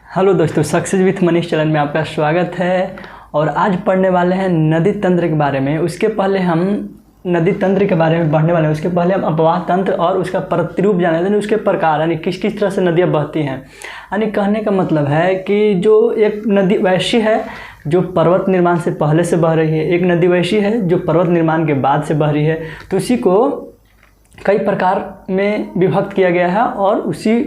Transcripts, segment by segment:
Hello दोस्तों, success with Manish channel में आपका स्वागत है। और आज पढ़ने वाले हैं नदी तंत्र के बारे में। उसके पहले हम नदी तंत्र के बारे में पढ़ने वाले हैं। उसके पहले हम अपवाह तंत्र और उसका प्रतिरूप जाने, यानी उसके प्रकार, यानी किस किस तरह से नदियाँ बहती हैं। यानी कहने का मतलब है कि जो एक नदी वैसी है जो पर्वत निर्माण से पहले से बह रही है, एक नदी वैसी है जो पर्वत निर्माण के बाद से बह रही है। तो उसी को कई प्रकार में विभक्त किया गया है और उसी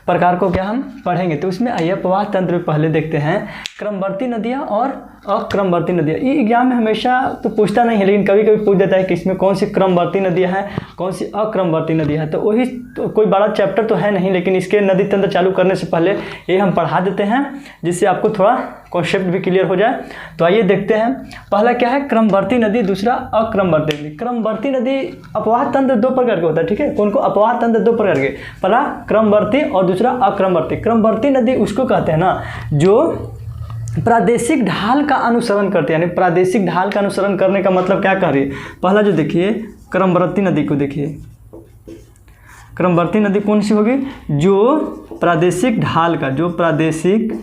प्रकार को क्या हम पढ़ेंगे। तो उसमें आइए अपवाह तंत्र में पहले देखते हैं क्रमवर्ती नदियाँ और अक्रमवर्ती नदियाँ। ये एग्जाम में हमेशा तो पूछता नहीं है, लेकिन कभी कभी पूछ देता है कि इसमें कौन सी क्रमवर्ती नदियाँ हैं, कौन सी अक्रमवर्ती नदियाँ हैं। तो वही तो कोई बड़ा चैप्टर तो है नहीं, लेकिन इसके नदी तंत्र चालू करने से पहले ये हम पढ़ा देते हैं, जिससे आपको थोड़ा कॉन्सेप्ट भी क्लियर हो जाए। तो आइए देखते हैं। पहला क्या है, क्रमवर्ती नदी, दूसरा अक्रमवर्ती नदी। क्रमवर्ती नदी अपवाह तंत्र दो प्रकार के होता है, ठीक है। कौन को अपवाह तंत्र दो प्रकार के, पहला क्रमवर्ती और दूसरा अक्रमवर्ती। क्रमवर्ती नदी उसको कहते हैं ना जो प्रादेशिक ढाल का अनुसरण करते हैं। यानी प्रादेशिक ढाल का अनुसरण करने का मतलब क्या कह रही है। पहला जो देखिए क्रमवर्ती नदी को देखिए, क्रमवर्ती नदी कौन सी होगी, जो प्रादेशिक ढाल का, जो प्रादेशिक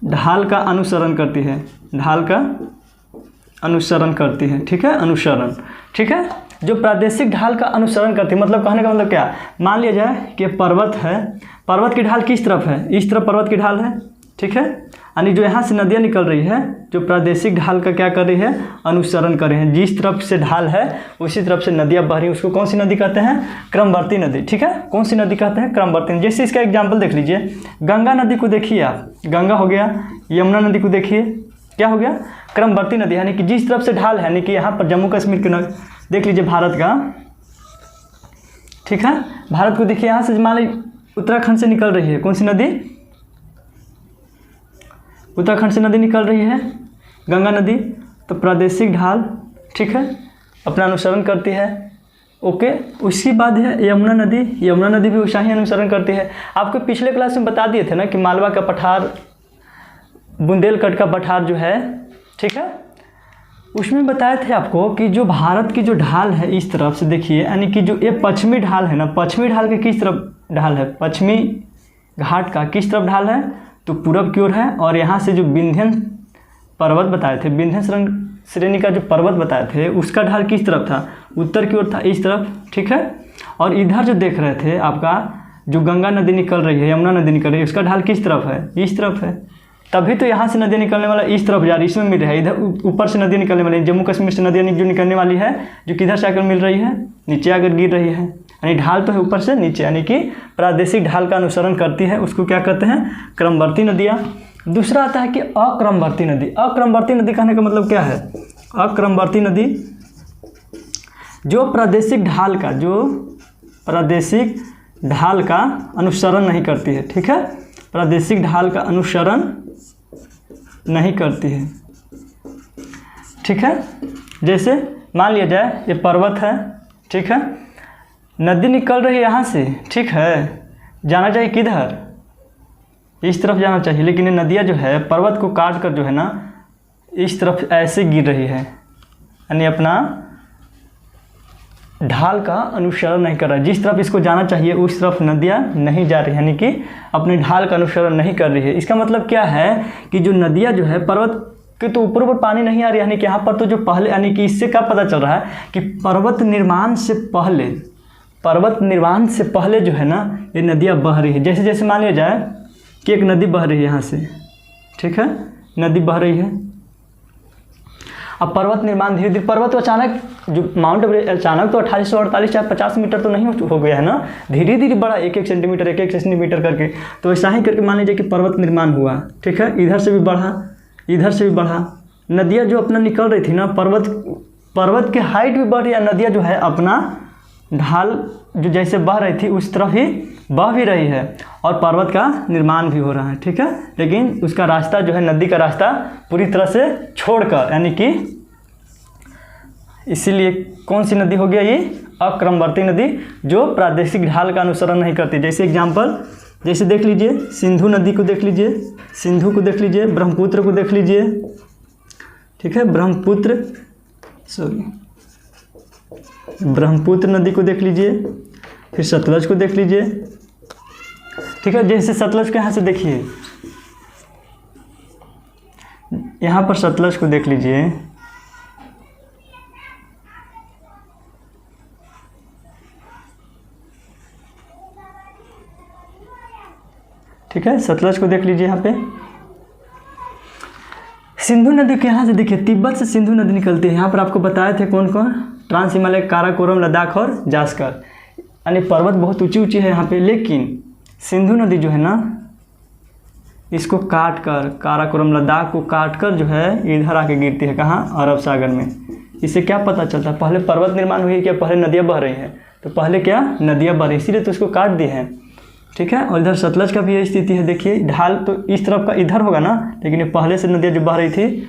ढाल का अनुसरण करती है, ढाल का अनुसरण करती है, ठीक है, अनुसरण, ठीक है। जो प्रादेशिक ढाल का अनुसरण करती है, मतलब कहने का मतलब क्या, मान लिया जाए कि पर्वत है, पर्वत की ढाल किस तरफ है, इस तरफ पर्वत की ढाल है, ठीक है। यानी जो यहाँ से नदियाँ निकल रही है, जो प्रादेशिक ढाल का क्या कर रही है, अनुसरण कर रही हैं। जिस तरफ से ढाल है उसी तरफ से नदियाँ बह रही हैं, उसको कौन सी नदी कहते हैं, क्रमवर्ती नदी, ठीक है। कौन सी नदी कहते हैं, क्रमवर्ती। जैसे इसका एग्जाम्पल देख लीजिए, गंगा नदी को देखिए आप, गंगा हो गया, यमुना नदी को देखिए, क्या हो गया, क्रमवर्ती नदी। यानी कि जिस तरफ से ढाल है, यानी कि यहाँ पर जम्मू कश्मीर के देख लीजिए, भारत का, ठीक है, भारत को देखिए, यहाँ से मान लीजिए उत्तराखंड से निकल रही है, कौन सी नदी, उत्तराखंड से नदी निकल रही है, गंगा नदी। तो प्रादेशिक ढाल, ठीक है, अपना अनुसरण करती है, ओके। उसके बाद है यमुना नदी, यमुना नदी भी वैसा ही अनुसरण करती है। आपको पिछले क्लास में बता दिए थे ना कि मालवा का पठार, बुंदेलखंड का पठार जो है, ठीक है, उसमें बताए थे आपको कि जो भारत की जो ढाल है इस तरफ से देखिए, यानी कि जो ये पश्चिमी ढाल है ना, पश्चिमी ढाल के किस तरफ ढाल है, पश्चिमी घाट का किस तरफ ढाल है, तो पूरब की ओर है। और यहाँ से जो विंध्य पर्वत बताए थे, विंध्य श्रेणी का जो पर्वत बताए थे, उसका ढाल किस तरफ था, उत्तर की ओर था, इस तरफ, ठीक है। और इधर जो देख रहे थे आपका, जो गंगा नदी निकल रही है, यमुना नदी निकल रही है, उसका ढाल किस तरफ है, इस तरफ है। तभी तो यहाँ से नदियाँ निकलने वाला इस तरफ जा रही है, इसमें मिल रहा है। इधर ऊपर से नदियाँ निकलने वाली है, जम्मू कश्मीर से नदियाँ जो निकलने वाली है, जो किधर से आकर मिल रही है, नीचे आकर गिर रही है। यानी ढाल तो है ऊपर से नीचे, यानी कि प्रादेशिक ढाल का अनुसरण करती है, उसको क्या कहते हैं, क्रमवर्ती नदियाँ। दूसरा आता है कि अक्रमवर्ती नदी। अक्रमवर्ती नदी कहने का मतलब क्या है, अक्रमवर्ती नदी जो प्रादेशिक ढाल का, जो प्रादेशिक ढाल का अनुसरण नहीं करती है, ठीक है, प्रादेशिक ढाल का अनुसरण नहीं करती है, ठीक है। जैसे मान लिया जाए ये पर्वत है, ठीक है, नदी निकल रही है यहाँ से, ठीक है, जाना चाहिए किधर, इस तरफ जाना चाहिए, लेकिन ये नदियाँ जो है पर्वत को काट कर जो है ना इस तरफ ऐसे गिर रही है, यानी अपना ढाल का अनुसरण नहीं कर रहा है। जिस तरफ इसको जाना चाहिए उस तरफ नदियाँ नहीं जा रही, यानी कि अपने ढाल का अनुसरण नहीं कर रही है। इसका मतलब क्या है कि जो नदियाँ जो है पर्वत के तो ऊपर पानी नहीं आ रही, यानी कि यहाँ पर तो जो पहले, यानी कि इससे क्या पता चल रहा है कि पर्वत निर्माण से पहले, पर्वत निर्माण से पहले जो है ना ये नदियाँ बह रही है। जैसे जैसे मान लिया जाए कि एक नदी बह रही है यहाँ से, ठीक है, नदी बह रही है। अब पर्वत निर्माण धीरे धीरे, पर्वत तो अचानक, जो माउंट एवरेस्ट अचानक तो 2848 या 50 मीटर तो नहीं हो गया है ना, धीरे धीरे बढ़ा, एक एक सेंटीमीटर करके। तो ऐसा ही करके मान लीजिए कि पर्वत निर्माण हुआ, ठीक है, इधर से भी बढ़ा, इधर से भी बढ़ा, नदियाँ जो अपना निकल रही थी ना, पर्वत की हाइट भी बढ़ रही है, नदियाँ जो है अपना ढाल जो जैसे बह रही थी उस तरफ ही बह भी रही है, और पर्वत का निर्माण भी हो रहा है, ठीक है। लेकिन उसका रास्ता जो है, नदी का रास्ता पूरी तरह से छोड़कर, यानी कि इसीलिए कौन सी नदी हो गया ये, अक्रमवर्ती नदी, जो प्रादेशिक ढाल का अनुसरण नहीं करती। जैसे एग्जाम्पल, जैसे देख लीजिए सिंधु नदी को देख लीजिए, सिंधु को देख लीजिए, ब्रह्मपुत्र को देख लीजिए, ठीक है, ब्रह्मपुत्र नदी को देख लीजिए, फिर सतलज को देख लीजिए, ठीक है। जैसे सतलज को यहाँ से देखिए, यहाँ पर सतलज को देख लीजिए, ठीक है, सतलज को देख लीजिए। यहाँ पे सिंधु नदी के यहाँ से देखिए, तिब्बत से सिंधु नदी निकलती है। यहाँ पर आपको बताए थे कौन कौन, ट्रांस हिमालय, काराकोरम, लद्दाख और जास्कर, यानी पर्वत बहुत ऊंची ऊंची है यहाँ पे। लेकिन सिंधु नदी जो है ना, इसको काट कर, काराकोरम, लद्दाख को काट कर जो है इधर आके गिरती है, कहाँ, अरब सागर में। इससे क्या पता चलता है, पहले पर्वत निर्माण हुई है क्या, पहले नदियाँ बह रही हैं, तो पहले क्या, नदियाँ बह रही, इसीलिए तो इसको काट दिए हैं। ठीक है। और इधर सतलज का भी यही स्थिति है। देखिए ढाल तो इस तरफ का इधर होगा ना, लेकिन ये पहले से नदियाँ जो बह रही थी,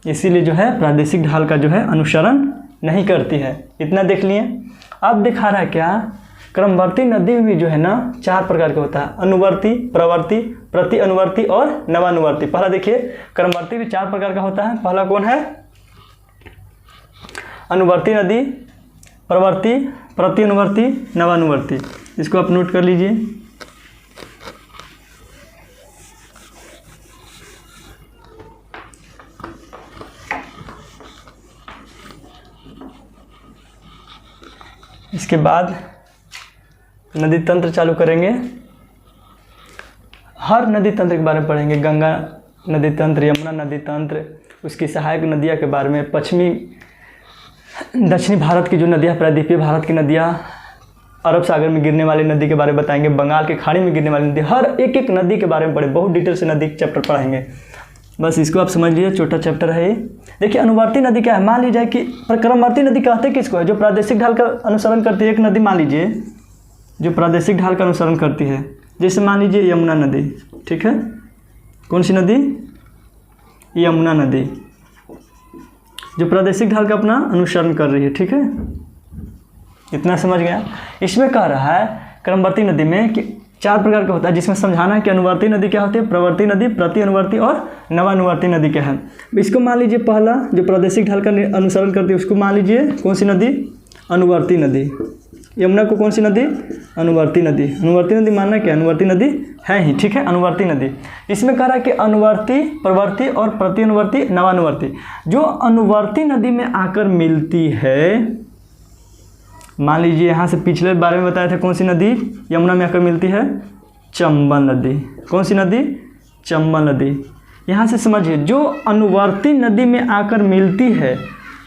इसीलिए जो है प्रादेशिक ढाल का जो है अनुसरण नहीं करती है। इतना देख लिए। अब दिखा रहा है क्या, क्रमवर्ती नदी में जो है ना 4 प्रकार का होता है, अनुवर्ती, प्रवर्ती, प्रति अनुवर्ती और नवानुवर्ती। पहला देखिए, क्रमवर्ती भी 4 प्रकार का होता है। पहला कौन है, अनुवर्ती नदी, प्रवर्ती, प्रति अनुवर्ती, नवानुवर्ती। इसको आप नोट कर लीजिए। इसके बाद नदी तंत्र चालू करेंगे। हर नदी तंत्र के बारे में पढ़ेंगे, गंगा नदी तंत्र, यमुना नदी तंत्र, उसकी सहायक नदियाँ के बारे में, पश्चिमी दक्षिणी भारत की जो नदियाँ, प्रायद्वीपीय भारत की नदियाँ, अरब सागर में गिरने वाली नदी के बारे में बताएंगे, बंगाल की खाड़ी में गिरने वाली नदी, हर एक एक नदी के बारे में पढ़े, बहुत डिटेल से नदी चैप्टर पढ़ाएंगे। बस इसको आप समझ लीजिए, छोटा चैप्टर है ये। देखिए अनुवर्ती नदी क्या है, मान लीजिए कि क्रमवर्ती नदी कहते किसको है, जो प्रादेशिक ढाल का अनुसरण करती है। एक नदी मान लीजिए जो प्रादेशिक ढाल का अनुसरण करती है, जैसे मान लीजिए यमुना नदी, ठीक है। कौन सी नदी, यमुना नदी, जो प्रादेशिक ढाल का अपना अनुसरण कर रही है, ठीक है। इतना समझ गया। इसमें कह रहा है क्रमवर्ती नदी में कि 4 प्रकार का होता है, जिसमें समझाना है कि अनुवर्ती नदी क्या होती है, प्रवर्ती नदी, प्रति अनुवर्ती और नवानुवर्ती नदी क्या है। इसको मान लीजिए पहला जो प्रादेशिक ढाल का अनुसरण करती है, उसको मान लीजिए कौन सी नदी, अनुवर्ती नदी। यमुना को कौन सी नदी, अनुवर्ती नदी। अनुवर्ती नदी मानना क्या, अनुवर्ती नदी है ही, ठीक है, अनुवर्ती नदी। इसमें कह रहा है कि अनुवर्ती, प्रवर्ती और प्रति अनुवर्ती, नवानुवर्ती। जो अनुवर्ती नदी में आकर मिलती है, मान लीजिए यहाँ से पिछले बारे में बताया था कौन सी नदी यमुना में आकर मिलती है, चंबल नदी। कौन सी नदी, चंबल नदी। यहाँ से समझिए, जो अनुवर्ती नदी में आकर मिलती है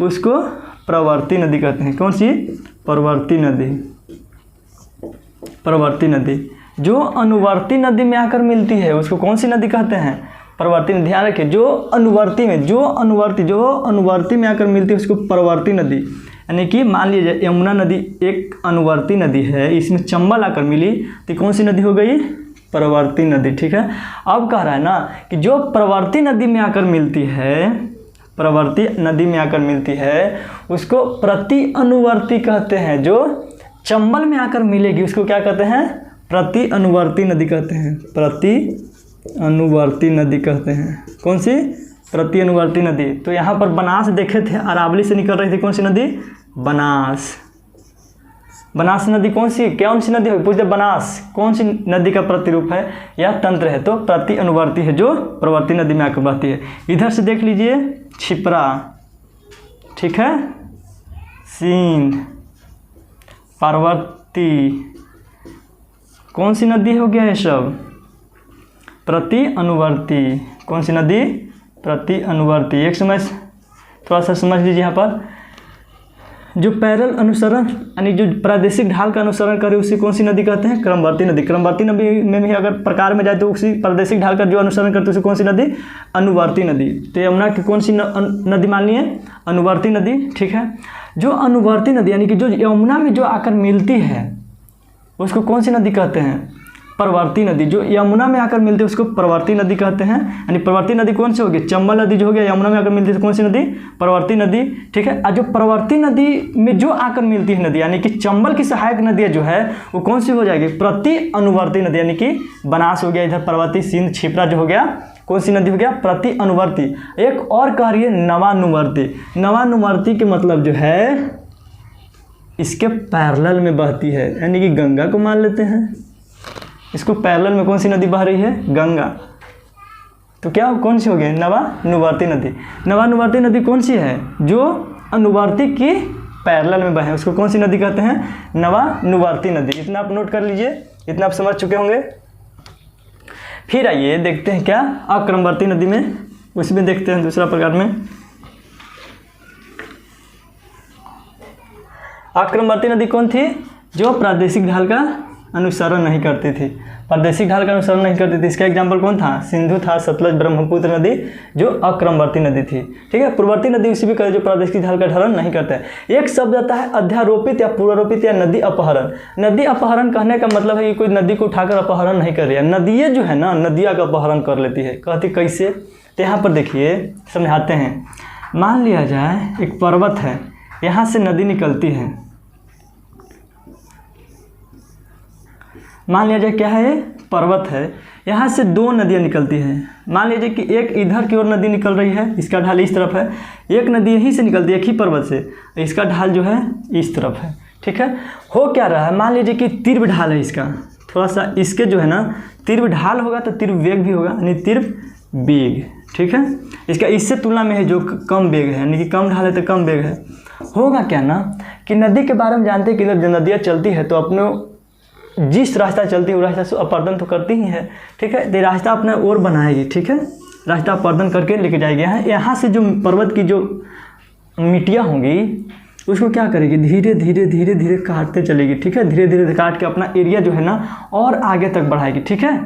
उसको प्रवर्ती नदी कहते हैं। कौन सी, प्रवर्ती नदी, प्रवर्ती नदी। जो अनुवर्ती नदी में आकर मिलती है उसको कौन सी नदी कहते हैं, प्रवर्ती नदी। ध्यान रखिए, जो अनुवर्ती में, जो अनुवर्ती में आकर मिलती है उसको प्रवर्ती नदी। यानी कि मान लीजिए यमुना नदी एक अनुवर्ती नदी है, इसमें चंबल आकर मिली तो कौन सी नदी हो गई, प्रवर्ती नदी, ठीक है। अब कह रहा है ना कि जो प्रवर्ती नदी में आकर मिलती है, प्रवर्ती नदी में आकर मिलती है उसको प्रति अनुवर्ती कहते हैं। जो चंबल में आकर मिलेगी उसको क्या कहते हैं, प्रति अनुवर्ती नदी कहते हैं, प्रति अनुवर्ती नदी कहते हैं। कौन सी, प्रति अनुवर्ती नदी। तो यहाँ पर बनास देखे थे, अरावली से निकल रही थी कौन सी नदी, बनास। बनास नदी कौन सी नदी है, पूछते बनास कौन सी नदी का प्रतिरूप है या तंत्र है, तो प्रति अनुवर्ती है, जो प्रवर्ती नदी में आकर बहती है। इधर से देख लीजिए छिपरा, ठीक है, सींध, पार्वती, कौन सी नदी हो गया ये सब, प्रति अनुवर्ती। कौन सी नदी, प्रति अनुवर्ती। एक समय थोड़ा सा समझ लीजिए, यहाँ पर जो पैरेलल अनुसरण यानी जो प्रादेशिक ढाल का अनुसरण करे उसी कौन सी नदी कहते हैं, क्रमवर्ती नदी। क्रमवर्ती नदी में भी अगर प्रकार में जाए तो उसी प्रादेशिक ढाल का जो अनुसरण करते हैं उसे कौन सी नदी, अनुवर्ती नदी। तो यमुना की कौन सी नदी मान ली है, अनुवर्ती नदी, ठीक है। जो अनुवर्ती नदी यानी कि जो यमुना में जो आकर मिलती है उसको कौन सी नदी कहते हैं, प्रवर्ती नदी। जो यमुना में आकर मिलती है उसको प्रवर्ती नदी कहते हैं। यानी प्रवर्ती नदी कौन सी होगी, चंबल नदी जो हो गया यमुना में आकर मिलती है कौन सी नदी, प्रवर्ती नदी, ठीक है। और जो प्रवर्ती नदी में जो आकर मिलती है नदी यानी कि चंबल की सहायक नदियाँ जो है वो कौन सी हो जाएगी, प्रति अनुवर्ती नदी। यानी कि बनास हो गया, इधर पार्वती, सिंध, छिपरा जो हो गया कौन सी नदी हो गया, प्रति अनुवर्ती। एक और कह रही है नवानुवर्ती। नवानुवर्ती के मतलब जो है इसके पैरेलल में बहती है, यानी कि गंगा को मान लेते हैं, इसको पैरेलल में कौन सी नदी बह रही है? गंगा। तो क्या कौन सी हो गई? नवानुवर्ती नदी। नवानुवर्ती नदी कौन सी है? जो अनुवर्ती की पैरेलल में बहे, उसको कौन सी नदी कहते हैं? नवानुवर्ती नदी। इतना आप नोट कर लीजिए, इतना आप समझ चुके होंगे। फिर आइए देखते हैं क्या अक्रमवर्ती नदी में, उसमें देखते हैं दूसरा प्रकार में। अक्रमवर्ती नदी कौन थी? जो प्रादेशिक ढाल का अनुसरण नहीं करती थी। प्रादेशिक ढाल का अनुसरण नहीं करती थी। इसका एग्जाम्पल कौन था? सिंधु था, सतलज, ब्रह्मपुत्र नदी जो अक्रमवर्ती नदी थी। ठीक है, पूर्ववर्ती नदी उसी भी कहे जो प्रादेशिक ढाल का ढालन नहीं करते हैं। एक शब्द आता है अध्यारोपित या पूर्वारोपित या नदी अपहरण। नदी अपहरण कहने का मतलब है कि कोई नदी को उठाकर अपहरण नहीं कर रही है। नदियाँ जो है ना, नदियाँ का अपहरण कर लेती है। कहती कैसे? तो यहाँ पर देखिए समझाते हैं। मान लिया जाए एक पर्वत है, यहाँ से नदी निकलती है। मान लिया जाए क्या है? पर्वत है, यहाँ से दो नदियाँ निकलती हैं। मान लीजिए कि एक इधर की ओर नदी निकल रही है, इसका ढाल इस तरफ है। एक नदी यहीं से निकलती है, एक ही पर्वत से, इसका ढाल जो है इस तरफ है। ठीक है, हो क्या रहा है? मान लीजिए कि तीव्र ढाल है इसका, थोड़ा सा इसके जो है ना तीव्र ढाल होगा तो तीव्र वेग भी होगा, यानी तीव्र वेग। ठीक है, इसका इससे तुलना में है जो कम वेग है, यानी कि कम ढाल है तो कम वेग है। होगा क्या ना कि नदी के बारे में जानते हैं कि जब नदियाँ चलती है तो अपने जिस रास्ता चलती है वो रास्ता से अपरदन तो करती ही है। ठीक है, तो रास्ता अपने ओर बनाएगी। ठीक है, रास्ता अपरदन करके लेके जाएगी। यहाँ से जो पर्वत की जो मिट्टियाँ होंगी उसको क्या करेगी? धीरे धीरे धीरे धीरे काटते चलेगी। ठीक है, धीरे धीरे काट के अपना एरिया जो है ना और आगे तक बढ़ाएगी। ठीक है,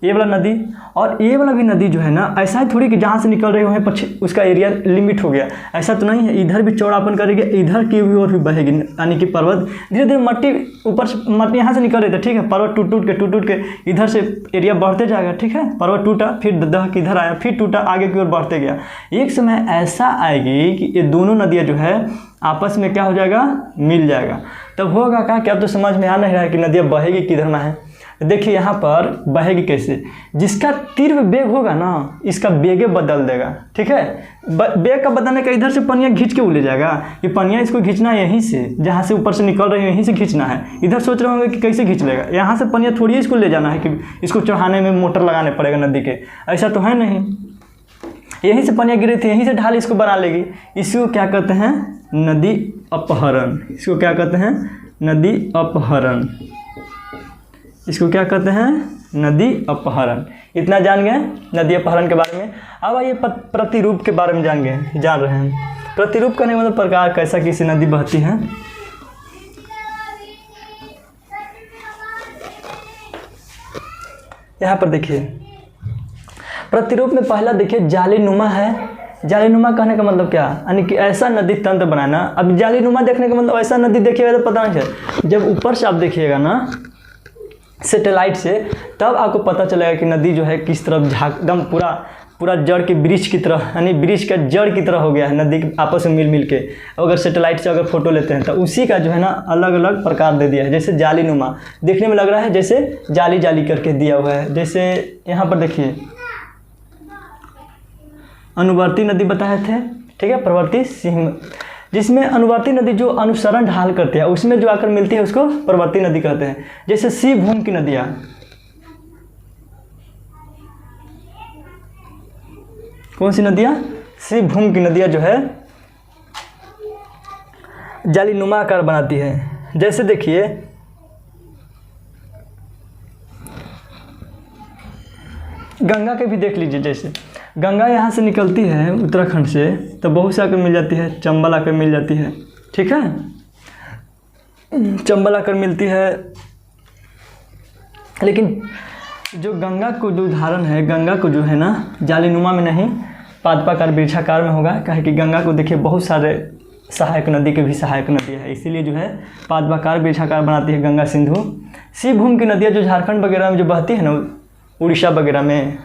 ये वाला नदी और ये वाला भी नदी जो है ना, ऐसा ही थोड़ी कि जहाँ से निकल रहे हो पीछे उसका एरिया लिमिट हो गया, ऐसा तो नहीं है। इधर भी चौड़ापन करेगी, इधर की भी और भी बहेगी, यानी कि पर्वत धीरे धीरे मट्टी ऊपर से मट्टी यहाँ से निकल रही थी। ठीक है, पर्वत टूट टूट के इधर से एरिया बढ़ते जाएगा। ठीक है, पर्वत टूटा, फिर दह के इधर आया, फिर टूटा, आगे की ओर बढ़ते गया। एक समय ऐसा आएगी कि ये दोनों नदियाँ जो है आपस में क्या हो जाएगा? मिल जाएगा। तब होगा क्या अब तो समझ में आ नहीं रहा है कि नदियाँ बहेगी किधर में है। देखिए यहाँ पर बहेगी कैसे? जिसका तीव्र वेग होगा ना, इसका वेगे बदल देगा। ठीक है, वेग का बदलने का, इधर से पनिया खींच के वो ले जाएगा। ये पनिया इसको खींचना है यहीं से, जहाँ से ऊपर से निकल रही है यहीं से खींचना है। इधर सोच रहे होंगे कि कैसे खींच लेगा, यहाँ से पनिया थोड़ी इसको ले जाना है कि इसको चढ़ाने में मोटर लगाने पड़ेगा नदी के, ऐसा तो है नहीं। यहीं से पनिया गिरी थी, यहीं से ढाल इसको बना लेगी। इसको क्या कहते हैं? नदी अपहरण। इसको क्या कहते हैं? नदी अपहरण। इसको क्या कहते हैं? नदी अपहरण। इतना जान गए नदी अपहरण के बारे में। अब आइए प्रतिरूप के बारे में जान रहे हैं। प्रतिरूप करने का मतलब प्रकार, कैसा किसी नदी बहती है। यहाँ पर देखिए प्रतिरूप में पहला देखिए जालीनुमा है। जालीनुमा कहने का मतलब क्या? यानी कि ऐसा नदी तंत्र बनाना। अब जालीनुमा देखने का मतलब ऐसा नदी देखिएगा तो पता नहीं है, जब ऊपर से आप देखिएगा ना सैटेलाइट से, तब आपको पता चलेगा कि नदी जो है किस तरफ एकदम पूरा जड़ के वृक्ष की तरह, यानी वृक्ष का जड़ की तरह हो गया है नदी आपस में मिल के। अगर सैटेलाइट से अगर फोटो लेते हैं तो उसी का जो है ना अलग अलग प्रकार दे दिया है। जैसे जालीनुमा देखने में लग रहा है जैसे जाली जाली करके दिया हुआ है। जैसे यहाँ पर देखिए अनुवर्ती नदी बताए थे। ठीक है, प्रवर्ती सिंह, जिसमें अनुवर्ती नदी जो अनुसरण ढाल करते हैं उसमें जो आकर मिलती है उसको प्रवर्ती नदी कहते हैं। जैसे सी भूमि की नदियाँ, कौन सी नदियाँ? सी भूमि की नदियाँ जो है जालीनुमा आकार बनाती है। जैसे देखिए गंगा के भी देख लीजिए। जैसे गंगा यहाँ से निकलती है उत्तराखंड से तो बहुत से आकर मिल जाती है, चंबल आकर मिल जाती है। ठीक है, चंबल आकर मिलती है। लेकिन जो गंगा को जो उदाहरण है, गंगा को जो है ना जालीनुमा में नहीं पादपाकार वृक्षाकार में होगा। कहे कि गंगा को देखिए बहुत सारे सहायक नदी के भी सहायक नदी है, इसीलिए जो है पादपाकार वृक्षाकार बनाती है गंगा सिंधु। सी भूमि की नदियाँ जो झारखंड वगैरह में जो बहती है ना, उड़ीसा वगैरह में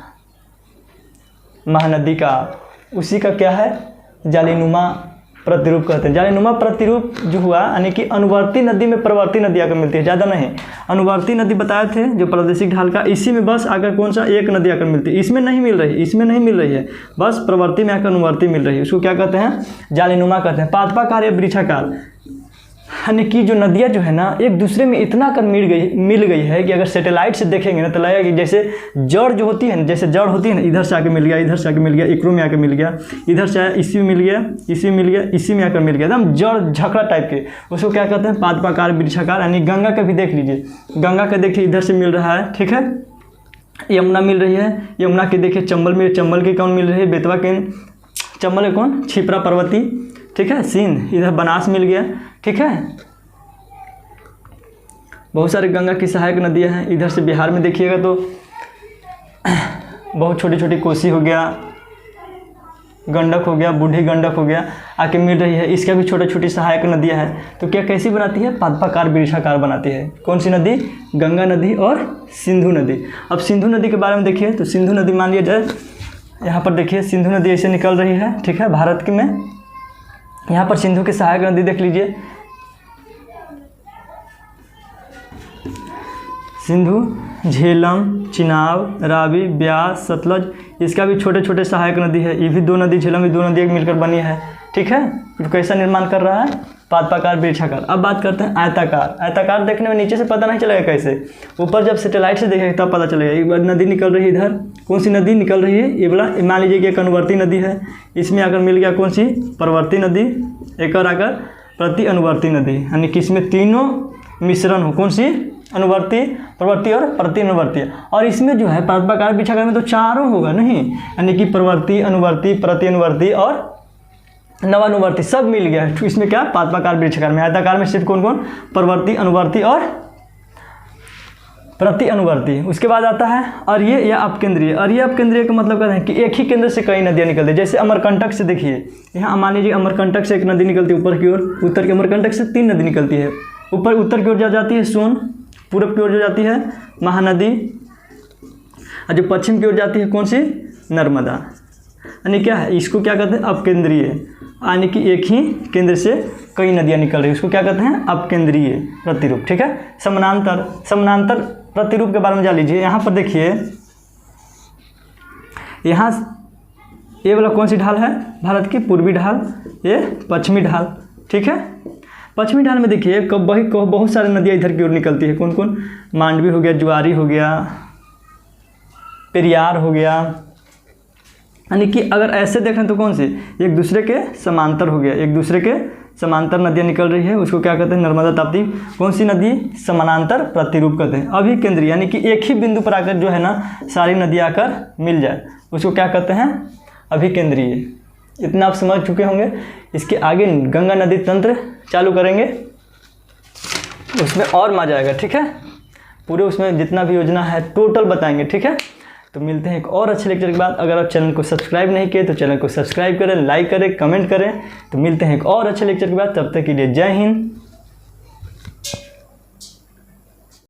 महानदी का, उसी का क्या है? जालीनुमा प्रतिरूप कहते हैं। जालीनुमा प्रतिरूप जो हुआ यानी कि अनुवर्ती नदी में प्रवर्ती नदी आकर मिलती है, ज़्यादा नहीं। अनुवर्ती नदी बताए थे जो प्रादेशिक ढाल का, इसी में बस आकर कौन सा एक नदी आकर मिलती है। इसमें नहीं मिल रही, इसमें नहीं मिल रही है, बस प्रवर्ती में आकर अनुवर्ती मिल रही है। उसको क्या कहते हैं? जालीनुमा कहते हैं। पादपाकार या वृक्षाकार, यानी कि जो नदियाँ जो है ना एक दूसरे में इतना कर मिल गई है कि अगर सैटेलाइट से देखेंगे ना तो लगेगा कि जैसे जड़ जो होती है ना, जैसे जड़ होती है ना, इधर से आके मिल गया, इधर से आके मिल गया, एकरो में आके मिल गया, इधर से आया इसी में मिल गया, इसी में मिल गया, इसी में आकर मिल गया, एकदम जड़ झकड़ा टाइप के, उसको क्या कहते हैं, पादपाकार वृक्षाकार। यानी गंगा का भी देख लीजिए, गंगा का देखिए इधर से मिल रहा है, ठीक है, यमुना मिल रही है, यमुना के देखिए चंबल में, चंबल के कौन मिल रही है, बेतवा के चंबल के कौन, छिपरा पर्वती, ठीक है, सिंध, इधर बनास मिल गया, ठीक है। बहुत सारे गंगा की सहायक नदियां हैं। इधर से बिहार में देखिएगा तो बहुत छोटी छोटी कोसी हो गया, गंडक हो गया, बूढ़ी गंडक हो गया, आके मिल रही है, इसका भी छोटी छोटी सहायक नदियां हैं। तो क्या कैसी बनाती है, पादपाकार वृक्षाकार बनाती है। कौन सी नदी, गंगा नदी और सिंधु नदी। अब सिंधु नदी के बारे में देखिए, तो सिंधु नदी मान लिया जाए, यहाँ पर देखिए सिंधु नदी ऐसे निकल रही है, ठीक है, भारत के में। यहाँ पर सिंधु की सहायक नदी देख लीजिए, सिंधु, झेलम, चिनाब, रावी, ब्यास, सतलज, इसका भी छोटे छोटे सहायक नदी है। ये भी दो नदी, झेलम भी दो नदी एक मिलकर बनी है, ठीक है। तो कैसा निर्माण कर रहा है, पादपाकार वृक्षाकार। अब बात करते हैं आयताकार। आयताकार देखने में नीचे से पता नहीं चलेगा कैसे, ऊपर जब सैटेलाइट से देखेगा तब पता चलेगा। एक बार नदी निकल रही है इधर, कौन सी नदी निकल रही है, ये वाला मान लीजिए कि एक अनुवर्ती नदी है, इसमें आकर मिल गया कौन सी, प्रवर्ती नदी, एक और आकर प्रति अनुवर्ती नदी, यानी कि इसमें तीनों मिश्रण हो, कौन सी, अनुवर्ती, प्रवर्ती और प्रति अनुवर्ती। और इसमें जो है पादपाकार वृक्षाकार में तो चारों होगा नहीं, यानी कि प्रवर्ती, अनुवर्ती, प्रति अनुवर्ती और नवानुवर्ती सब मिल गया है इसमें। क्या, पादपाकार वृक्षाकार में। आयताकार में सिर्फ कौन कौन, प्रवर्ती, अनुवर्ती और प्रति अनुवर्ती। उसके बाद आता है अर्य या अपकेंद्रीय। अर्य अपकेंद्रीय का मतलब कहते हैं कि एक ही केंद्र से कई नदियाँ निकलती है। जैसे अमरकंटक से देखिए, यहाँ मान लीजिए अमरकंटक से एक नदी निकलती है ऊपर की ओर, उत्तर के अमरकंटक से 3 नदी निकलती है। ऊपर उत्तर की ओर जा जाती है सोन, पूरब की ओर जो जाती है महानदी, और जो पश्चिम की ओर जाती है कौन सी, नर्मदा। यानी क्या है, इसको क्या कहते हैं, अपकेंद्रीय, यानी कि एक ही केंद्र से कई नदियाँ निकल रही है, उसको क्या कहते हैं, अपकेंद्रीय प्रतिरूप, ठीक है। समानांतर, समानांतर प्रतिरूप के बारे में जान लीजिए। यहाँ पर देखिए, यहाँ ये वाला कौन सी ढाल है, भारत की पूर्वी ढाल, ये पश्चिमी ढाल, ठीक है। पश्चिमी ढाल में देखिए बहुत सारी नदियाँ इधर की ओर निकलती है। कौन कौन, मांडवी हो गया, जुआरी हो गया, पेरियार हो गया। यानी कि अगर ऐसे देखें तो कौन सी, एक दूसरे के समांतर हो गया, एक दूसरे के समांतर नदियाँ निकल रही है, उसको क्या कहते हैं, नर्मदा ताप्ती। कौन सी नदी, समानांतर प्रतिरूप कहते हैं। अभी केंद्रीय, यानी कि एक ही बिंदु पर आकर जो है ना सारी नदियाँ आकर मिल जाए, उसको क्या कहते हैं, अभी केंद्रीय। इतना आप समझ चुके होंगे। इसके आगे गंगा नदी तंत्र चालू करेंगे, उसमें और मजा आएगा, ठीक है। पूरे उसमें जितना भी योजना है टोटल बताएंगे, ठीक है। तो मिलते हैं एक और अच्छे लेक्चर के बाद। अगर आप चैनल को सब्सक्राइब नहीं किए तो चैनल को सब्सक्राइब करें, लाइक करें, कमेंट करें। तो मिलते हैं एक और अच्छे लेक्चर के बाद, तब तक के लिए जय हिंद।